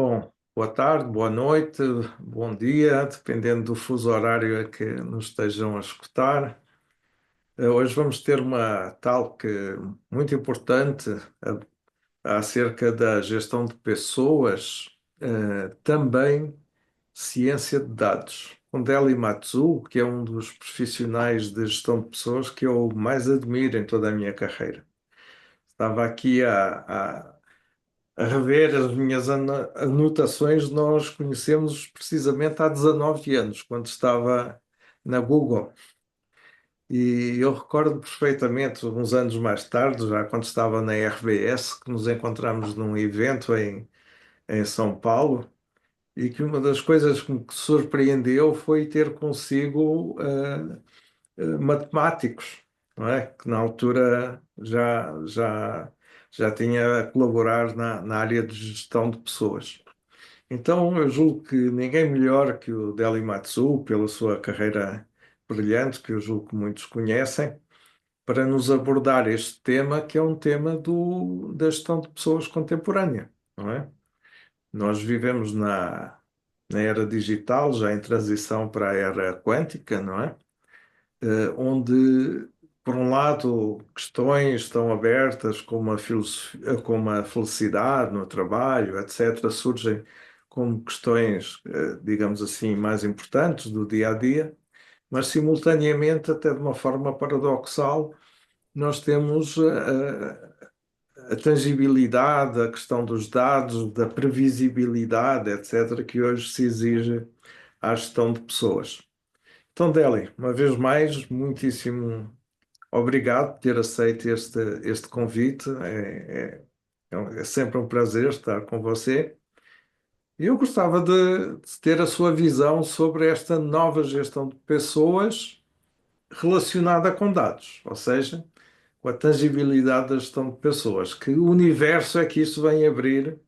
Bom, boa tarde, boa noite, bom dia, dependendo do fuso horário a que nos estejam a escutar. Hoje vamos ter uma talk muito importante acerca da gestão de pessoas, também ciência de dados. Com Deli Matsu, que é um dos profissionais de gestão de pessoas que eu mais admiro em toda a minha carreira. Estava aqui a rever as minhas anotações, nós conhecemos precisamente há 19 anos, quando estava na Google. E eu recordo perfeitamente, uns anos mais tarde, já quando estava na RBS, que nos encontramos num evento em São Paulo, e que uma das coisas que me surpreendeu foi ter consigo matemáticos, não é? Que na altura já tinha a colaborar na área de gestão de pessoas. Então, eu julgo que ninguém melhor que o Deli Matsu, pela sua carreira brilhante, que eu julgo que muitos conhecem, para nos abordar este tema, que é um tema da gestão de pessoas contemporânea, não é? Nós vivemos na era digital, já em transição para a era quântica, não é? Onde, por um lado, questões estão abertas como como a felicidade no trabalho, etc., surgem como questões, digamos assim, mais importantes do dia a dia, mas simultaneamente, até de uma forma paradoxal, nós temos a tangibilidade, a questão dos dados, da previsibilidade, etc., que hoje se exige à gestão de pessoas. Então, Deli, uma vez mais, muitíssimo obrigado por ter aceito este convite. É sempre um prazer estar com você. E eu gostava de ter a sua visão sobre esta nova gestão de pessoas relacionada com dados, ou seja, com a tangibilidade da gestão de pessoas. Que universo é que isso vem abrir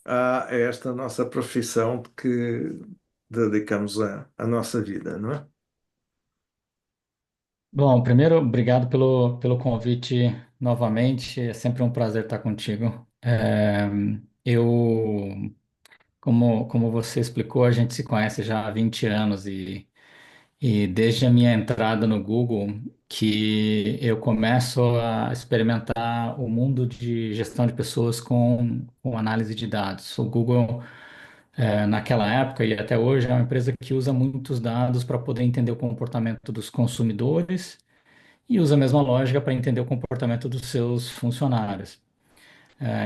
a esta nossa profissão de que dedicamos a nossa vida, não é? Bom, primeiro, obrigado pelo convite novamente. É sempre um prazer estar contigo. Eu, como você explicou, a gente se conhece já há 20 anos e desde a minha entrada no Google que eu começo a experimentar o mundo de gestão de pessoas com análise de dados. O Google, naquela época e até hoje, é uma empresa que usa muitos dados para poder entender o comportamento dos consumidores e usa a mesma lógica para entender o comportamento dos seus funcionários.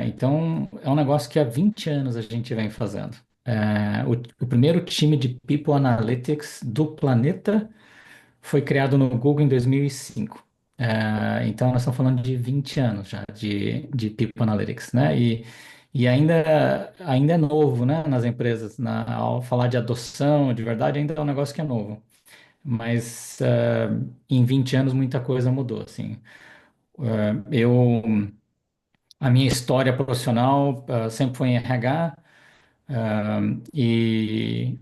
Então, é um negócio que há 20 anos a gente vem fazendo. O primeiro time de People Analytics do planeta foi criado no Google em 2005. Então, nós estamos falando de 20 anos já de People Analytics, né? E ainda é novo, né, nas empresas. Ao falar de adoção, de verdade, ainda é um negócio que é novo. Mas em 20 anos muita coisa mudou, assim. A minha história profissional sempre foi em RH,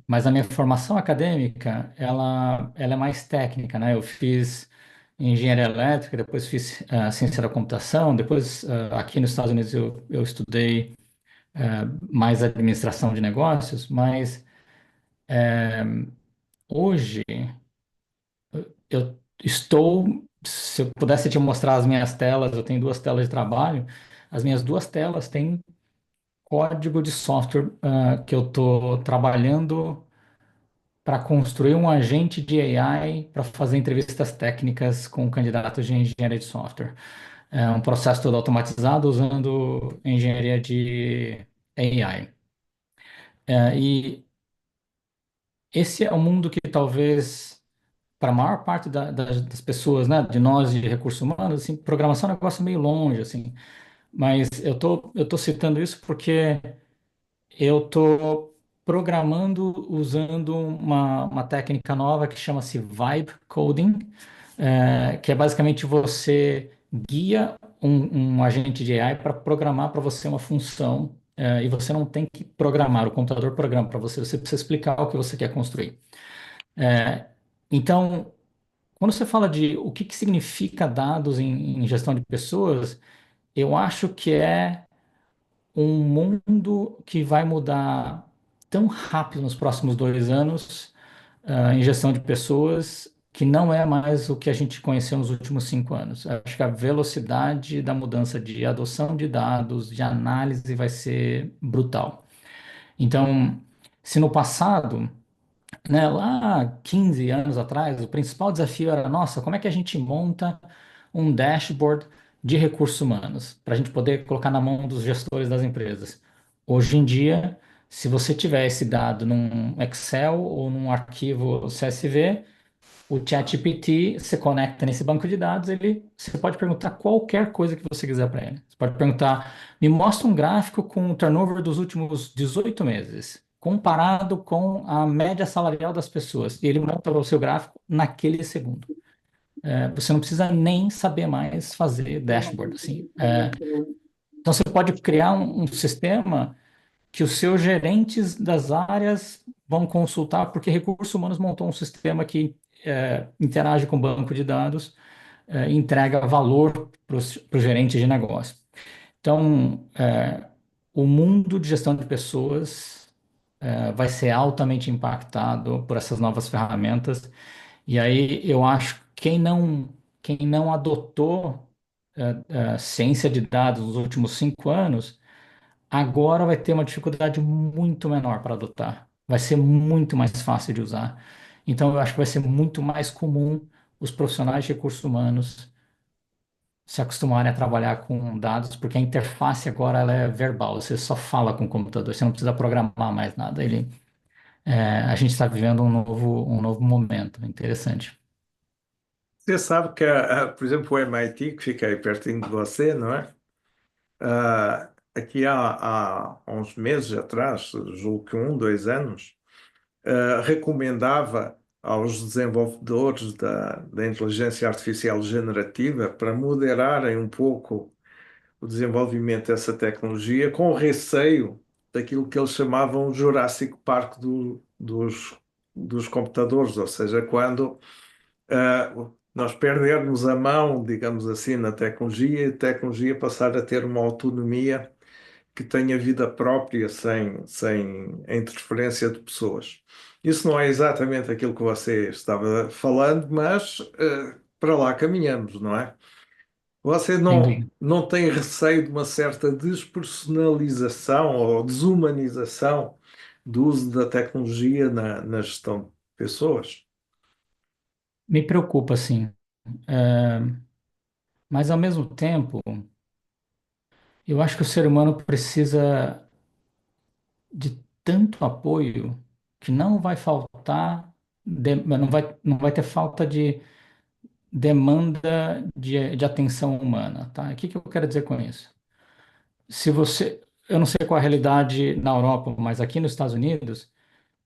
mas a minha formação acadêmica, ela é mais técnica, né? Eu fiz engenharia elétrica, depois fiz ciência da computação, depois aqui nos Estados Unidos eu estudei mais administração de negócios, mas hoje eu se eu pudesse te mostrar as minhas telas, eu tenho duas telas de trabalho, as minhas duas telas têm código de software que eu estou trabalhando para construir um agente de AI para fazer entrevistas técnicas com candidatos de engenharia de software. É um processo todo automatizado usando engenharia de AI. E esse é um mundo que talvez, para a maior parte das pessoas, né, de nós de recursos humanos, assim, programação é um negócio meio longe, assim. Mas eu tô citando isso porque eu estou programando usando uma técnica nova que chama-se Vibe Coding, que é basicamente você guia um agente de AI para programar para você uma função, e você não tem que programar, o computador programa para você, você precisa explicar o que você quer construir. É, então, quando você fala de o que significa dados em gestão de pessoas, eu acho que é um mundo que vai mudar tão rápido nos próximos 2 anos, em gestão de pessoas, que não é mais o que a gente conheceu nos últimos 5 anos. Acho que a velocidade da mudança de adoção de dados, de análise, vai ser brutal. Então, se no passado, né, lá 15 anos atrás, o principal desafio era, nossa, como é que a gente monta um dashboard de recursos humanos para a gente poder colocar na mão dos gestores das empresas? Hoje em dia, se você tiver esse dado num Excel ou num arquivo CSV, o ChatGPT se conecta nesse banco de dados, você pode perguntar qualquer coisa que você quiser para ele. Você pode perguntar, me mostra um gráfico com o turnover dos últimos 18 meses, comparado com a média salarial das pessoas. E ele monta o seu gráfico naquele segundo. Você não precisa nem saber mais fazer dashboard, assim. Então você pode criar um sistema que os seus gerentes das áreas vão consultar, porque Recursos Humanos montou um sistema que interage com o banco de dados, entrega valor para os gerentes de negócio. Então, o mundo de gestão de pessoas vai ser altamente impactado por essas novas ferramentas. E aí eu acho que quem não adotou ciência de dados nos últimos 5 anos agora vai ter uma dificuldade muito menor para adotar. Vai ser muito mais fácil de usar. Então, eu acho que vai ser muito mais comum os profissionais de recursos humanos se acostumarem a trabalhar com dados, porque a interface agora ela é verbal. Você só fala com o computador, você não precisa programar mais nada. A gente está vivendo um novo momento interessante. Você sabe que, por exemplo, o MIT, que fica aí pertinho de você, não é? Aqui há uns meses atrás, julgo que 2 anos, recomendava aos desenvolvedores da inteligência artificial generativa para moderarem um pouco o desenvolvimento dessa tecnologia com receio daquilo que eles chamavam o Jurassic Park dos computadores, ou seja, quando nós perdermos a mão, digamos assim, na tecnologia e a tecnologia passar a ter uma autonomia que tenha vida própria sem a interferência de pessoas. Isso não é exatamente aquilo que você estava falando, mas para lá caminhamos, não é? Você Sem não tem receio de uma certa despersonalização ou desumanização do uso da tecnologia na gestão de pessoas? Me preocupa, sim. É, mas, ao mesmo tempo, eu acho que o ser humano precisa de tanto apoio que não vai faltar, não vai ter falta de demanda de atenção humana, tá? O que que eu quero dizer com isso? Se você, eu não sei qual é a realidade na Europa, mas aqui nos Estados Unidos,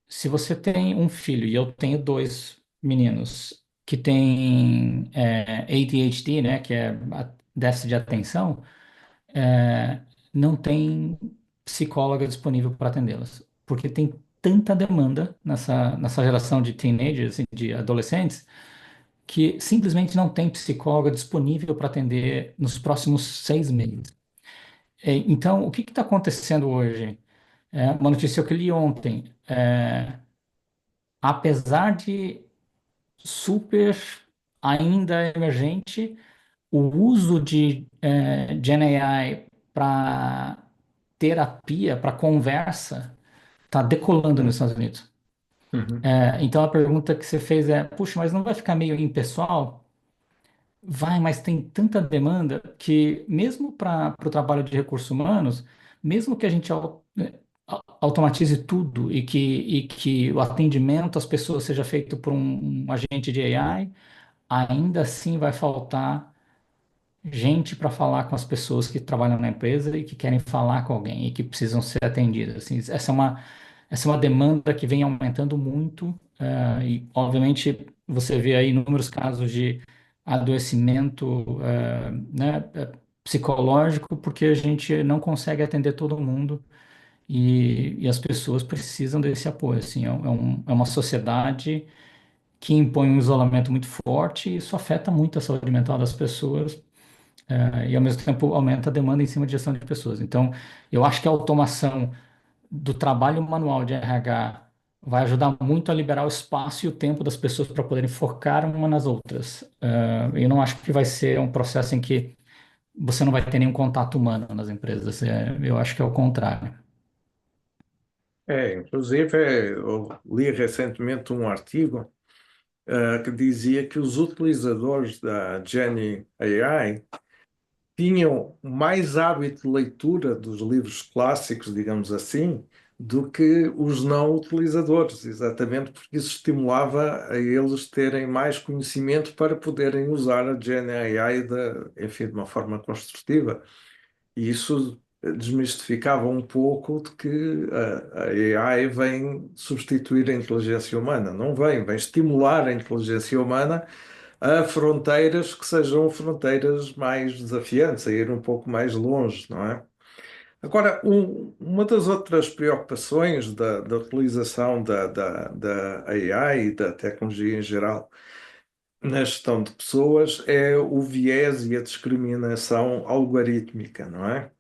se você tem um filho, e eu tenho dois meninos que têm ADHD, né, que é déficit de atenção, é, não tem psicóloga disponível para atendê-las, porque tem tanta demanda nessa geração de teenagers, assim, de adolescentes, que simplesmente não tem psicóloga disponível para atender nos próximos 6 meses. Então, o que está acontecendo hoje? Uma notícia que eu li ontem. Apesar de super ainda emergente, o uso de Gen AI para terapia, para conversa, está decolando nos Estados Unidos. Uhum. Então a pergunta que você fez é: puxa, mas não vai ficar meio impessoal? Vai, mas tem tanta demanda que, mesmo para o trabalho de recursos humanos, mesmo que a gente automatize tudo e que o atendimento às pessoas seja feito por um agente de AI, ainda assim vai faltar gente para falar com as pessoas que trabalham na empresa e que querem falar com alguém e que precisam ser atendidas. Assim, essa é uma demanda que vem aumentando muito, e, obviamente, você vê aí inúmeros casos de adoecimento, né, psicológico, porque a gente não consegue atender todo mundo e as pessoas precisam desse apoio. Assim, é uma sociedade que impõe um isolamento muito forte e isso afeta muito a saúde mental das pessoas, e ao mesmo tempo aumenta a demanda em cima de gestão de pessoas. Então, eu acho que a automação do trabalho manual de RH vai ajudar muito a liberar o espaço e o tempo das pessoas para poderem focar uma nas outras. Eu não acho que vai ser um processo em que você não vai ter nenhum contato humano nas empresas. Eu acho que é o contrário. Inclusive, eu li recentemente um artigo que dizia que os utilizadores da Gen AI tinham mais hábito de leitura dos livros clássicos, digamos assim, do que os não utilizadores, exatamente porque isso estimulava a eles terem mais conhecimento para poderem usar a Gen AI enfim, de uma forma construtiva. E isso desmistificava um pouco de que a AI vem substituir a inteligência humana. Não vem, vem estimular a inteligência humana a fronteiras que sejam fronteiras mais desafiantes, a ir um pouco mais longe, não é? Agora, uma das outras preocupações da utilização da AI e da tecnologia em geral na gestão de pessoas é o viés e a discriminação algorítmica, não é?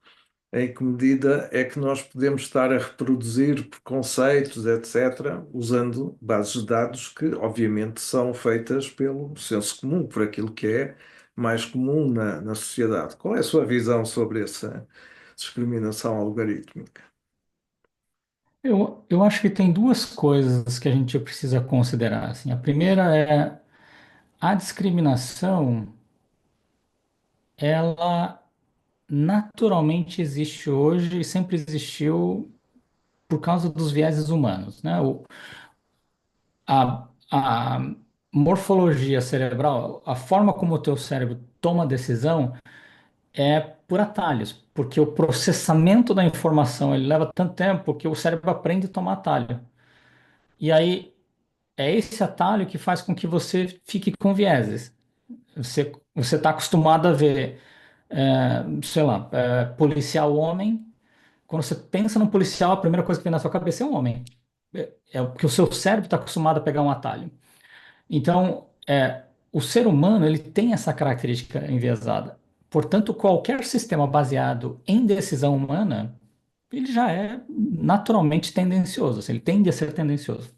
Em que medida é que nós podemos estar a reproduzir preconceitos, etc., usando bases de dados que, obviamente, são feitas pelo senso comum, por aquilo que é mais comum na sociedade. Qual é a sua visão sobre essa discriminação algorítmica? Eu acho que tem duas coisas que a gente precisa considerar. Assim. A primeira é a discriminação, ela naturalmente existe hoje e sempre existiu por causa dos vieses humanos, né? A morfologia cerebral, a forma como o teu cérebro toma decisão é por atalhos, porque o processamento da informação ele leva tanto tempo que o cérebro aprende a tomar atalho. E aí é esse atalho que faz com que você fique com vieses. Você está acostumado a ver, sei lá, policial homem. Quando você pensa num policial, a primeira coisa que vem na sua cabeça é um homem. É porque o seu cérebro está acostumado a pegar um atalho. Então, o ser humano ele tem essa característica enviesada. Portanto, qualquer sistema baseado em decisão humana, ele já é naturalmente tendencioso, assim, ele tende a ser tendencioso.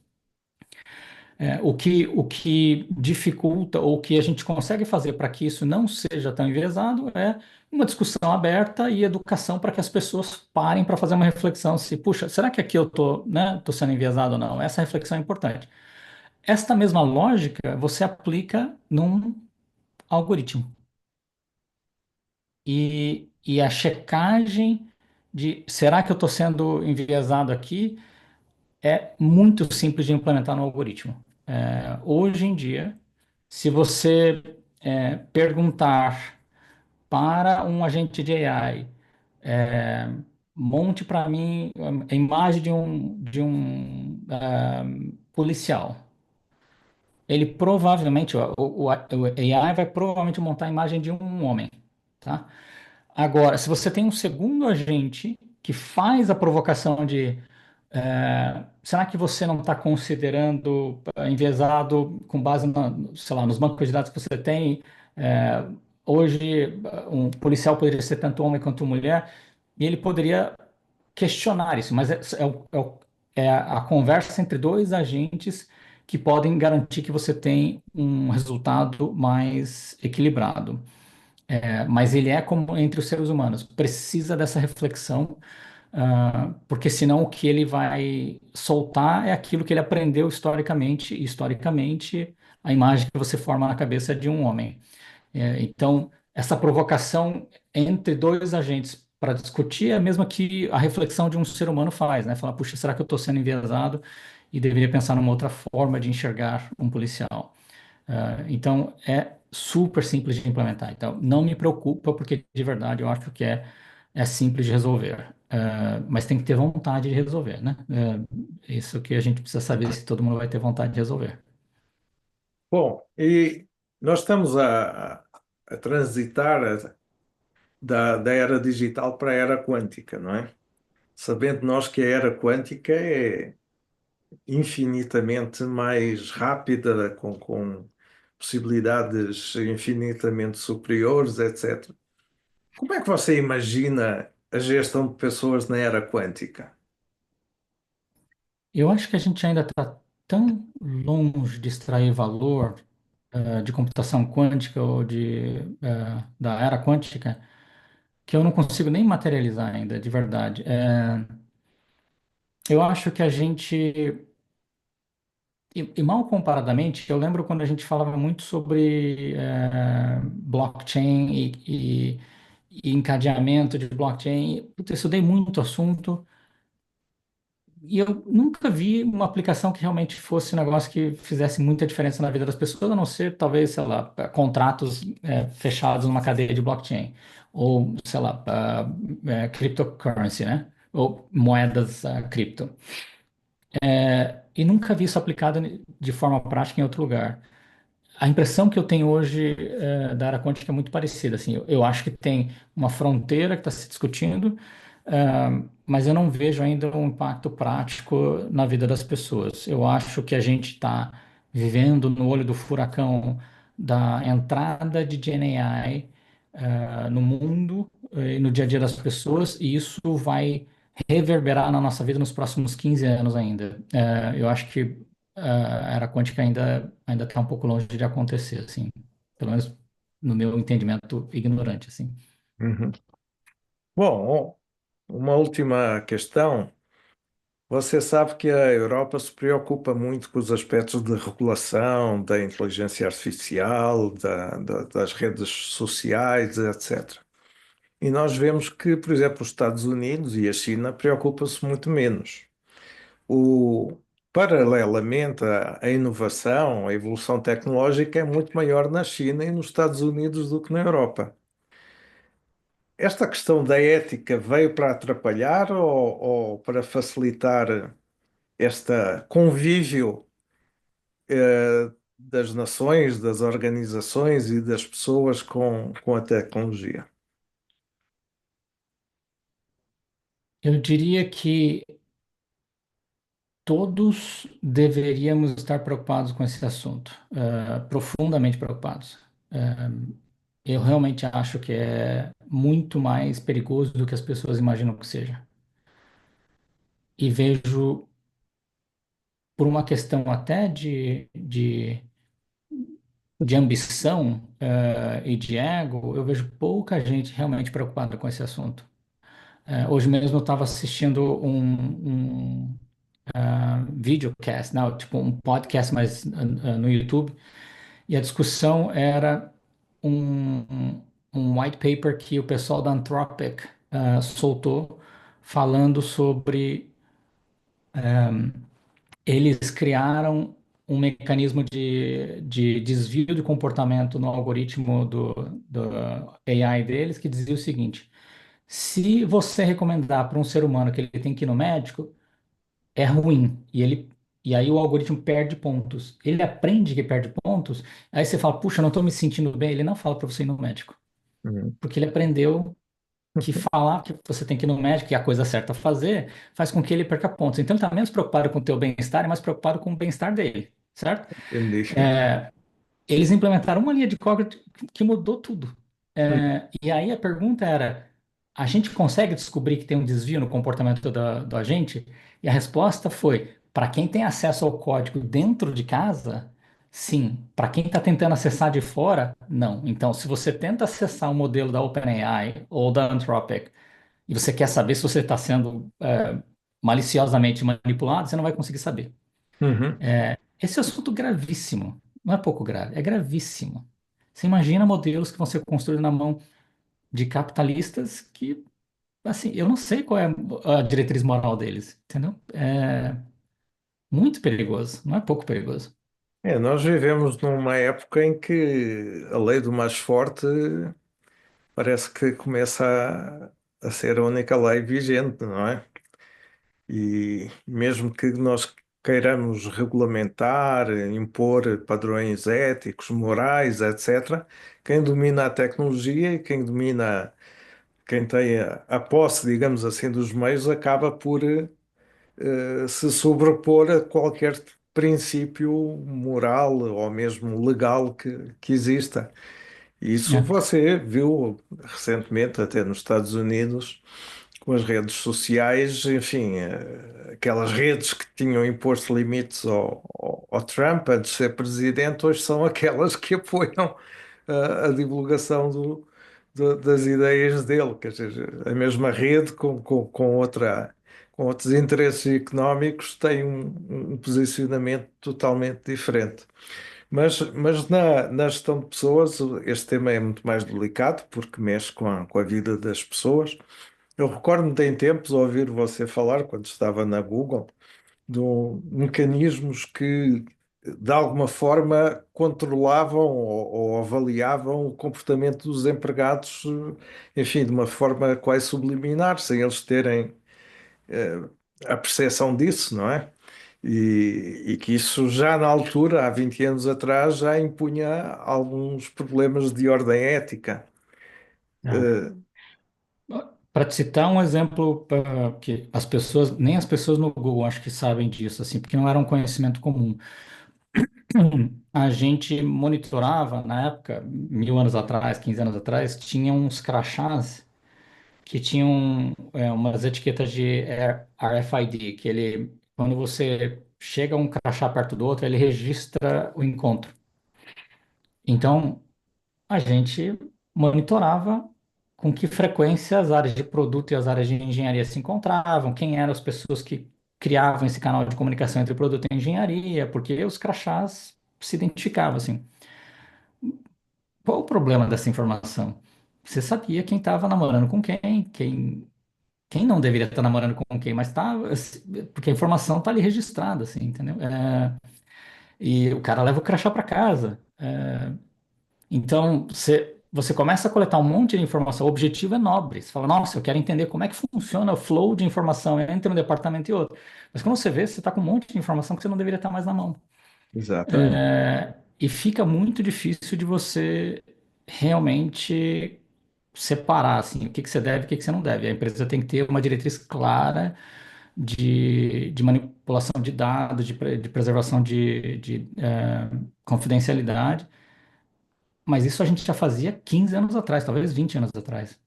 O que dificulta, ou o que a gente consegue fazer para que isso não seja tão enviesado é uma discussão aberta e educação para que as pessoas parem para fazer uma reflexão se, puxa, será que aqui eu estou, né, tô sendo enviesado ou não? Essa reflexão é importante. Esta mesma lógica você aplica num algoritmo. E a checagem de será que eu estou sendo enviesado aqui é muito simples de implementar no algoritmo. Hoje em dia, se você perguntar para um agente de AI, é, monte para mim a imagem de um policial. Ele provavelmente, o AI vai provavelmente montar a imagem de um homem, tá? Agora, se você tem um segundo agente que faz a provocação de será que você não está considerando enviesado com base sei lá, nos bancos de dados que você tem? É, hoje, um policial poderia ser tanto homem quanto mulher, e ele poderia questionar isso, mas é a conversa entre dois agentes que podem garantir que você tem um resultado mais equilibrado. Mas ele é como entre os seres humanos, precisa dessa reflexão, porque senão o que ele vai soltar é aquilo que ele aprendeu historicamente, e historicamente a imagem que você forma na cabeça é de um homem. Então, essa provocação entre dois agentes para discutir é a mesma que a reflexão de um ser humano faz, né? Falar, puxa, será que eu estou sendo enviesado e deveria pensar numa outra forma de enxergar um policial? Então, é super simples de implementar. Então, não me preocupa, porque de verdade eu acho que é simples de resolver. Mas tem que ter vontade de resolver, né? Isso que a gente precisa saber se todo mundo vai ter vontade de resolver. Bom, e nós estamos a transitar da era digital para a era quântica, não é? Sabendo nós que a era quântica é infinitamente mais rápida, com possibilidades infinitamente superiores, etc. Como é que você imagina a gestão de pessoas na era quântica? Eu acho que a gente ainda está tão longe de extrair valor de computação quântica ou da era quântica que eu não consigo nem materializar ainda, de verdade. Eu acho que a gente, e mal comparadamente, eu lembro quando a gente falava muito sobre blockchain e encadeamento de blockchain. Putz, eu estudei muito assunto. E eu nunca vi uma aplicação que realmente fosse um negócio que fizesse muita diferença na vida das pessoas, a não ser, talvez, sei lá, contratos fechados numa cadeia de blockchain. Ou, sei lá, cryptocurrency, né? Ou moedas cripto. E nunca vi isso aplicado de forma prática em outro lugar. A impressão que eu tenho hoje da área quântica é muito parecida. Assim, eu acho que tem uma fronteira que está se discutindo, mas eu não vejo ainda um impacto prático na vida das pessoas. Eu acho que a gente está vivendo no olho do furacão da entrada de GenAI no mundo e no dia a dia das pessoas, e isso vai reverberar na nossa vida nos próximos 15 anos ainda. Eu acho que a era quântica ainda está um pouco longe de acontecer, assim, pelo menos no meu entendimento ignorante, assim. Uhum. Bom, uma última questão. Você sabe que a Europa se preocupa muito com os aspectos de regulação, da inteligência artificial, das redes sociais, etc. E nós vemos que, por exemplo, os Estados Unidos e a China preocupam-se muito menos. O, Paralelamente, a inovação, a evolução tecnológica é muito maior na China e nos Estados Unidos do que na Europa. Esta questão da ética veio para atrapalhar ou para facilitar este convívio das nações, das organizações e das pessoas com a tecnologia? Eu diria que todos deveríamos estar preocupados com esse assunto, profundamente preocupados. Eu realmente acho que é muito mais perigoso do que as pessoas imaginam que seja. E vejo, por uma questão até de ambição, e de ego, eu vejo pouca gente realmente preocupada com esse assunto. Hoje mesmo eu estava assistindo um videocast, não, tipo um podcast, mas no YouTube, e a discussão era um white paper que o pessoal da Anthropic soltou, falando sobre eles criaram um mecanismo de desvio de comportamento no algoritmo do AI deles, que dizia o seguinte: se você recomendar para um ser humano que ele tem que ir no médico, é ruim. E aí o algoritmo perde pontos. Ele aprende que perde pontos, aí você fala, puxa, não estou me sentindo bem. Ele não fala para você ir no médico, Uhum. porque ele aprendeu que falar que você tem que ir no médico, que é a coisa certa a fazer, faz com que ele perca pontos. Então ele está menos preocupado com o teu bem-estar e mais preocupado com o bem-estar dele, certo? Entendi. Eles implementaram uma linha de código que mudou tudo. E aí a pergunta era: a gente consegue descobrir que tem um desvio no comportamento do agente? E a resposta foi: para quem tem acesso ao código dentro de casa, sim. Para quem está tentando acessar de fora, não. Então, se você tenta acessar o modelo da OpenAI ou da Anthropic e você quer saber se você está sendo maliciosamente manipulado, você não vai conseguir saber. Uhum. Esse é um assunto gravíssimo. Não é pouco grave, é gravíssimo. Você imagina modelos que vão ser construídos na mão de capitalistas que, assim, eu não sei qual é a diretriz moral deles, entendeu? É muito perigoso, não é pouco perigoso. Nós vivemos numa época em que a lei do mais forte parece que começa a ser a única lei vigente, não é? E mesmo que nós queiramos regulamentar, impor padrões éticos, morais, etc., quem domina a tecnologia e quem domina, quem tem a posse, digamos assim, dos meios, acaba por se sobrepor a qualquer princípio moral ou mesmo legal que exista. Isso É, você viu recentemente, até nos Estados Unidos, com as redes sociais, enfim, aquelas redes que tinham imposto limites ao Trump antes de ser presidente, hoje são aquelas que apoiam a divulgação das ideias dele, quer dizer, a mesma rede com outros interesses económicos tem um posicionamento totalmente diferente. Mas na gestão de pessoas, este tema é muito mais delicado porque mexe com a vida das pessoas. Eu recordo-me de em tempos ouvir você falar, quando estava na Google, de mecanismos que, de alguma forma, controlavam ou avaliavam o comportamento dos empregados, enfim, de uma forma quase subliminar, sem eles terem eh, a percepção disso, não é? E que isso já na altura, há 20 anos atrás, já impunha alguns problemas de ordem ética. é. Eh, Para te citar um exemplo que as pessoas, nem as pessoas no Google acho que sabem disso, assim, porque não era um conhecimento comum. A gente monitorava, na época, 1000 anos atrás, 15 anos atrás, tinha uns crachás que tinham umas etiquetas de RFID, que ele, quando você chega um crachá perto do outro, ele registra o encontro. Então, a gente monitorava com que frequência as áreas de produto e as áreas de engenharia se encontravam, quem eram as pessoas que criavam esse canal de comunicação entre produto e engenharia, porque os crachás se identificavam assim. Qual o problema dessa informação? Você sabia quem estava namorando com quem não deveria estar namorando com quem, mas tá, porque a informação está ali registrada, assim, entendeu? E o cara leva o crachá para casa. Então, você começa a coletar um monte de informação. O objetivo é nobre. Você fala, nossa, eu quero entender como é que funciona o flow de informação entre um departamento e outro. Mas quando você vê, você está com um monte de informação que você não deveria estar mais na mão. exatamente. E fica muito difícil de você realmente separar assim, o que que você deve e o que que você não deve. A empresa tem que ter uma diretriz clara de manipulação de dados, de preservação de confidencialidade. Mas isso a gente já fazia 15 anos atrás, talvez 20 anos atrás.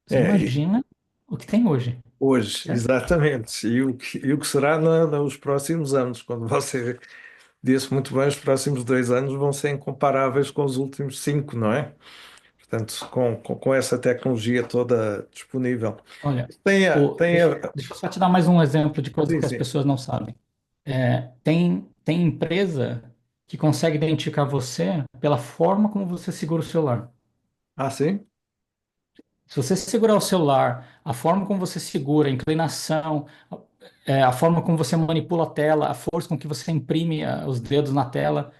Você É, imagina o que tem hoje, hoje, certo? exatamente. E o que será nos próximos anos, quando você disse muito bem, os próximos 2 anos vão ser incomparáveis com os últimos 5, não é? Portanto, com essa tecnologia toda disponível. Olha, Tenha, deixa eu só te dar mais um exemplo de coisa sim, que as sim. pessoas não sabem. Tem empresa que consegue identificar você pela forma como você segura o celular. Ah, sim? Se você segurar o celular, a forma como você segura, a inclinação, a forma como você manipula a tela, a força com que você imprime os dedos na tela,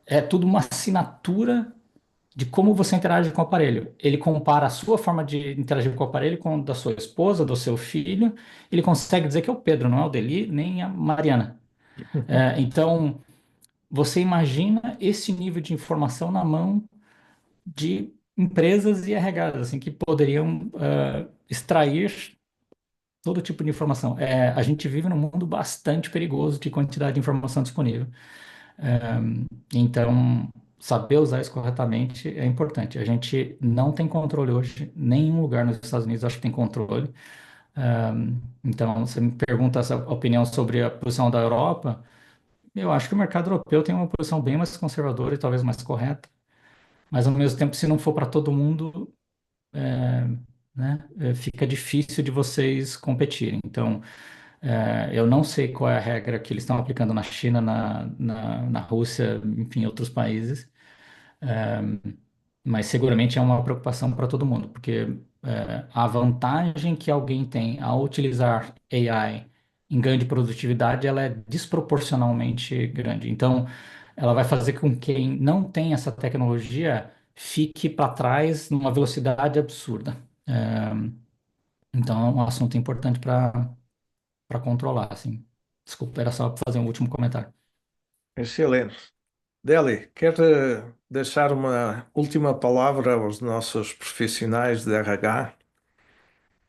é tudo uma assinatura de como você interage com o aparelho. Ele compara a sua forma de interagir com o aparelho com a da sua esposa, do seu filho. Ele consegue dizer que é o Pedro, não é o Deli, nem a Mariana. Então, você imagina esse nível de informação na mão de empresas e RHs, assim, que poderiam extrair todo tipo de informação. A gente vive num mundo bastante perigoso de quantidade de informação disponível. Então, saber usar isso corretamente é importante. A gente não tem controle hoje, nenhum lugar nos Estados Unidos acho que tem controle. Então, você me pergunta essa opinião sobre a posição da Europa. Eu acho que o mercado europeu tem uma posição bem mais conservadora e talvez mais correta, mas ao mesmo tempo, se não for para todo mundo, né, fica difícil de vocês competirem. Então, eu não sei qual é a regra que eles estão aplicando na China, na Rússia, enfim, em outros países. Mas seguramente é uma preocupação para todo mundo, porque a vantagem que alguém tem ao utilizar AI em ganho de produtividade, ela é desproporcionalmente grande. Então, ela vai fazer com que quem não tem essa tecnologia fique para trás numa velocidade absurda. Então, é um assunto importante para controlar, assim. Desculpa, era só para fazer um último comentário. Excelente. Deli, quer deixar uma última palavra aos nossos profissionais de RH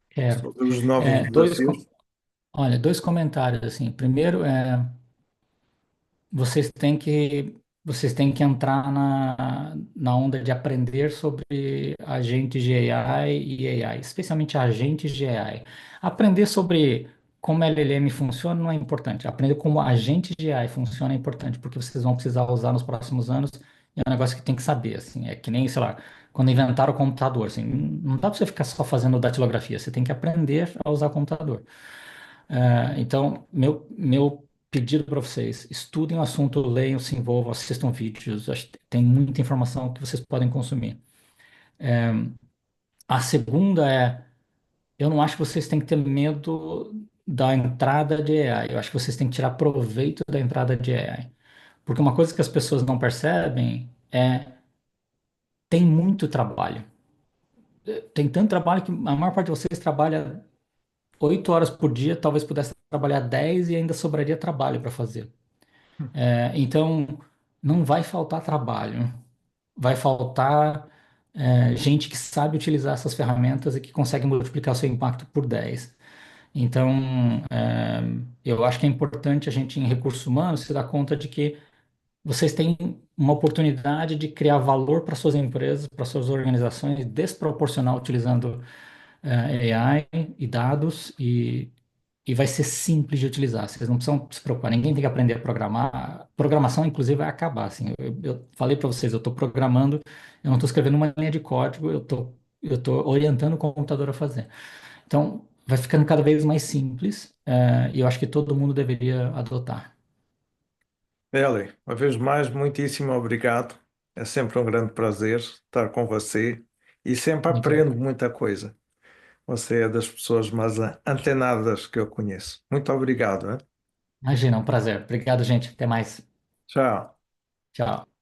Quero. sobre os novos É, dois, desafios? olha, dois comentários, assim. Primeiro, vocês têm que vocês têm que entrar na onda de aprender sobre agentes de AI e AI, especialmente agentes de AI. Aprender sobre como LLM funciona não é importante. Aprender como agentes de AI funciona é importante, porque vocês vão precisar usar nos próximos anos. E é um negócio que tem que saber, assim. É que nem, sei lá, quando inventaram o computador, assim. Não dá para você ficar só fazendo datilografia. Você tem que aprender a usar o computador. Então, meu pedido para vocês, estudem o assunto, leiam, se envolvam, assistam vídeos, acho que tem muita informação que vocês podem consumir. A segunda é, eu não acho que vocês têm que ter medo da entrada de AI, eu acho que vocês têm que tirar proveito da entrada de AI. Porque uma coisa que as pessoas não percebem é, tem muito trabalho. Tem tanto trabalho que a maior parte de vocês trabalha 8 horas por dia, talvez pudesse trabalhar 10 e ainda sobraria trabalho para fazer. Então, não vai faltar trabalho, vai faltar gente que sabe utilizar essas ferramentas e que consegue multiplicar o seu impacto por 10. Então, eu acho que é importante a gente, em recursos humanos, se dar conta de que vocês têm uma oportunidade de criar valor para suas empresas, para suas organizações, desproporcional utilizando AI e dados e vai ser simples de utilizar. Vocês não precisam se preocupar. Ninguém tem que aprender a programar. Programação, inclusive, vai acabar. Assim, eu falei para vocês, eu estou programando, eu não estou escrevendo uma linha de código, eu tô orientando o computador a fazer. Então, vai ficando cada vez mais simples, e eu acho que todo mundo deveria adotar. Eli, uma vez mais, muitíssimo obrigado. É sempre um grande prazer estar com você e sempre Muito aprendo obrigado. muita coisa. Você é das pessoas mais antenadas que eu conheço. Muito obrigado, hein? Imagina, um prazer. Obrigado, gente. Até mais. Tchau. Tchau.